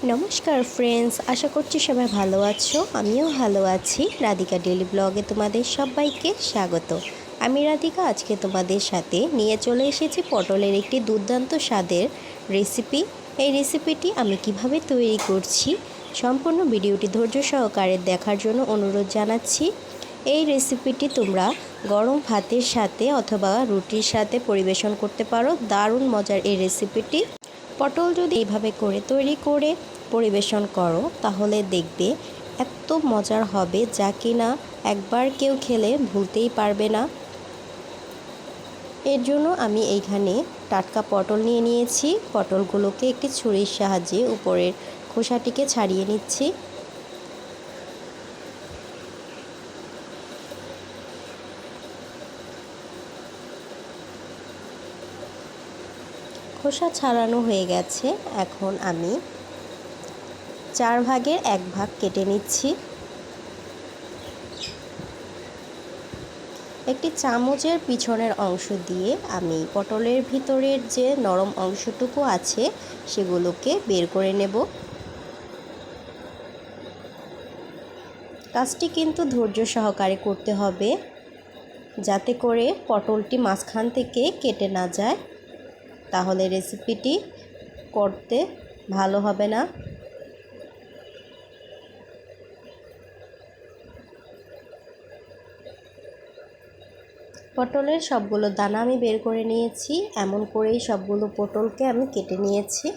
নমস্কার ফ্রেন্ডস, আশা করছি সবাই ভালো আছো। আমিও ভালো আছি। রাধিকা ডেলি ব্লগে তোমাদের সবাইকে স্বাগত। আমি রাধিকা আজকে তোমাদের সাথে নিয়ে চলে এসেছি পটলের একটি দুর্দান্ত স্বাদের রেসিপি। এই রেসিপিটি আমি কিভাবে তৈরি করছি সম্পূর্ণ ভিডিওটি ধৈর্য সহকারে দেখার জন্য অনুরোধ জানাচ্ছি। এই রেসিপিটি তোমরা গরম ভাতের সাথে অথবা রুটির সাথে পরিবেশন করতে পারো। দারুণ মজার এই রেসিপিটি। পটল যদি এইভাবে করে তৈরি করে পরিবেশন করো তাহলে দেখবে এত মজার হবে যা কিনা একবার কেউ খেলে ভুলতেই পারবে না। এর জন্য আমি এইখানে টাটকা পটল নিয়ে নিয়েছি। পটলগুলোকে একটি ছুরির সাহায্যে উপরের খোসাটিকে ছাড়িয়ে নিচ্ছি। খোসা ছাড়ানো হয়ে গেছে। এখন আমি 4 ভাগের 1 ভাগ কেটে নিচ্ছি। একটি চামচের পিছনের অংশ দিয়ে আমি পটলের ভিতরের যে নরম অংশটুকু আছে সেগুলোকে বের করে নেব। কাজটি কিন্তু ধৈর্য সহকারে করতে হবে যাতে করে পটলটি মাঝখান থেকে কেটে না যায়, তাহলে রেসিপিটি করতে ভালো হবে না। পটলের সবগুলো দানা আমি বের করে নিয়েছি। এমন করেই সবগুলো পটলকে আমি কেটে নিয়েছি।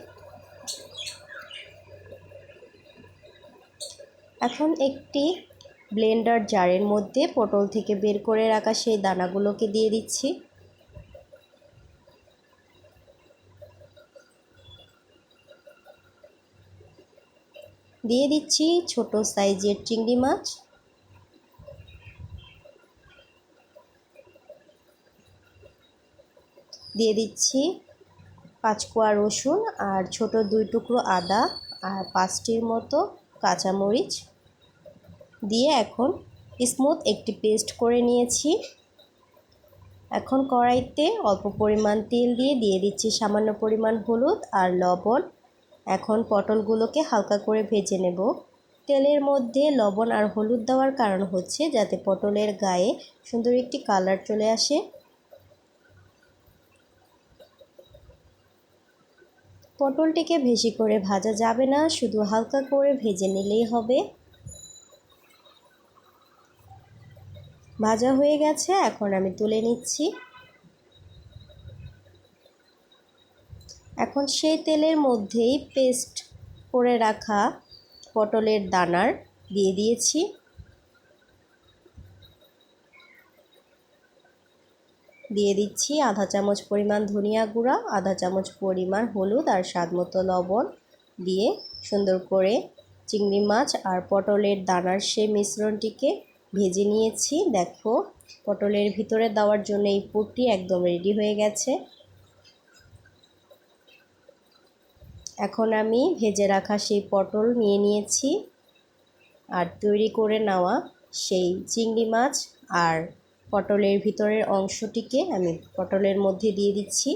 এখন একটি ব্লেন্ডার জারের মধ্যে পটল থেকে বের করে রাখা সেই দানাগুলোকে দিয়ে দিচ্ছি। দিয়ে দিচ্ছি ছোট সাইজের চিংড়ি মাছ। দিয়ে দিচ্ছি 5 কোয়া রসুন আর ছোট 2 টুকরো আদা আর 5টির মতো কাঁচামরিচ দিয়ে এখন স্মুথ একটি পেস্ট করে নিয়েছি। এখন কড়াইতে অল্প পরিমাণ তেল দিয়ে দিচ্ছি সামান্য পরিমাণ হলুদ আর লবণ। এখন পটলগুলোকে হালকা করে ভেজে নেব। তেলের মধ্যে লবণ আর হলুদ দেওয়ার কারণ হচ্ছে যাতে পটলের গায়ে সুন্দর একটি কালার চলে আসে। পটলটিকে বেশি করে ভাজা যাবে না, শুধু হালকা করে ভেজে নিলেই হবে। ভাজা হয়ে গেছে, এখন আমি তুলে নিচ্ছি। এখন সেই তেলের মধ্যেই পেস্ট করে রাখা পটলের দানার দিয়ে দিয়েছি। দিয়ে দিচ্ছি আধা চামচ পরিমাণ ধনিয়া গুঁড়া, আধা চামচ পরিমাণ হলুদ আর স্বাদমতো লবণ দিয়ে সুন্দর করে চিংড়ি মাছ আর পটলের দানার সেই মিশ্রণটিকে ভেজে নিয়েছি। দেখো পটলের ভিতরে দেওয়ার জন্য এই পুরটি একদম রেডি হয়ে গেছে। এখন আমি ভেজে রাখা সেই পটল নিয়ে নিয়েছি আর তৈরি করে নেওয়া সেই চিংড়ি মাছ আর পটলের ভিতরের অংশটিকে আমি পটলের মধ্যে দিয়ে দিচ্ছি।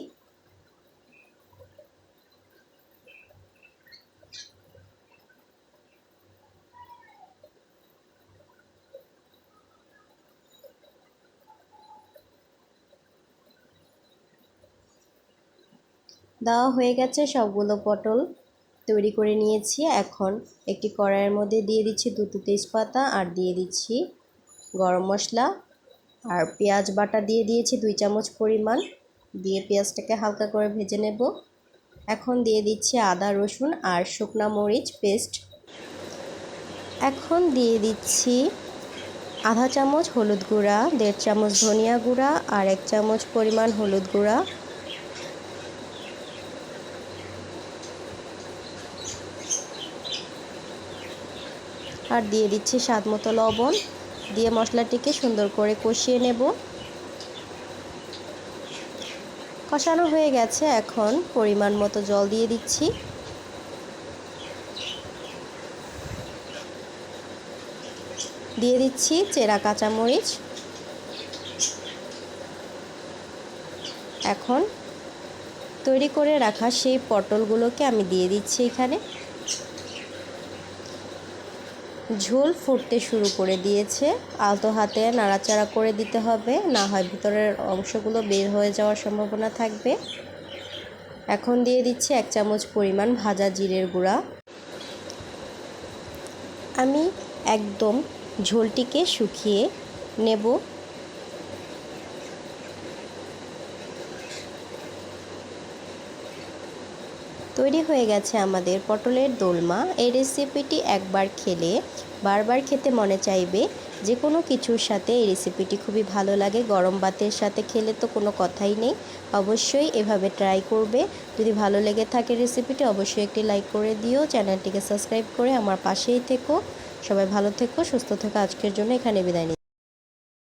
দেওয়া হয়ে গেছে, সবগুলো পটল তৈরি করে নিয়েছি। এখন একটি কড়াইয়ের মধ্যে দিয়ে দিচ্ছি 2টি তেজপাতা আর দিয়ে দিচ্ছি গরম মশলা আর পেঁয়াজ বাটা দিয়ে দিয়েছি 2 চামচ পরিমাণ। দিয়ে পেঁয়াজটাকে হালকা করে ভেজে নেব। এখন দিয়ে দিচ্ছি আদা রসুন আর শুকনা মরিচ পেস্ট। এখন দিয়ে দিচ্ছি আধা চামচ হলুদ গুঁড়া, 1.5 চামচ ধনিয়া গুঁড়া আর 1 চামচ পরিমাণ হলুদ গুঁড়া। আর দিয়ে দিচ্ছি স্বাদমতো লবণ। দিয়ে মশলাটিকে সুন্দর করে কষিয়ে নেব। কষানো হয়ে গেছে, এখন পরিমাণ মতো জল দিয়ে দিচ্ছি। দিয়ে দিচ্ছি চেরা কাঁচামরিচ। এখন তৈরি করে রাখা সেই পটলগুলোকে আমি দিয়ে দিচ্ছি এখানে। ঝোল ফুটতে শুরু করে দিয়েছে। আলতো হাতে নাড়াচাড়া করে দিতে হবে, না হয় ভিতরের অংশগুলো বের হয়ে যাওয়ার সম্ভাবনা থাকবে। এখন দিয়ে দিচ্ছি 1 চামচ পরিমাণ ভাজা জিরের গুঁড়া। আমি একদম ঝোলটিকে শুকিয়ে নেব। তৈরি হয়ে গেছে আমাদের পটলের দোলমা। এই রেসিপিটি একবার খেলে বারবার খেতে মনে চাইবে। যে কোনো কিছুর সাথে এই রেসিপিটি খুবই ভালো লাগে। গরম ভাতের সাথে খেলে তো কোনো কথাই নেই। অবশ্যই এভাবে ট্রাই করবে। যদি ভালো লেগে থাকে রেসিপিটি অবশ্যই একটি লাইক করে দিও। চ্যানেলটিকে সাবস্ক্রাইব করে আমার পাশেই থেকো। সবাই ভালো থেকো, সুস্থ থেকো। আজকের জন্য এখানে বিদায় নিচ্ছি।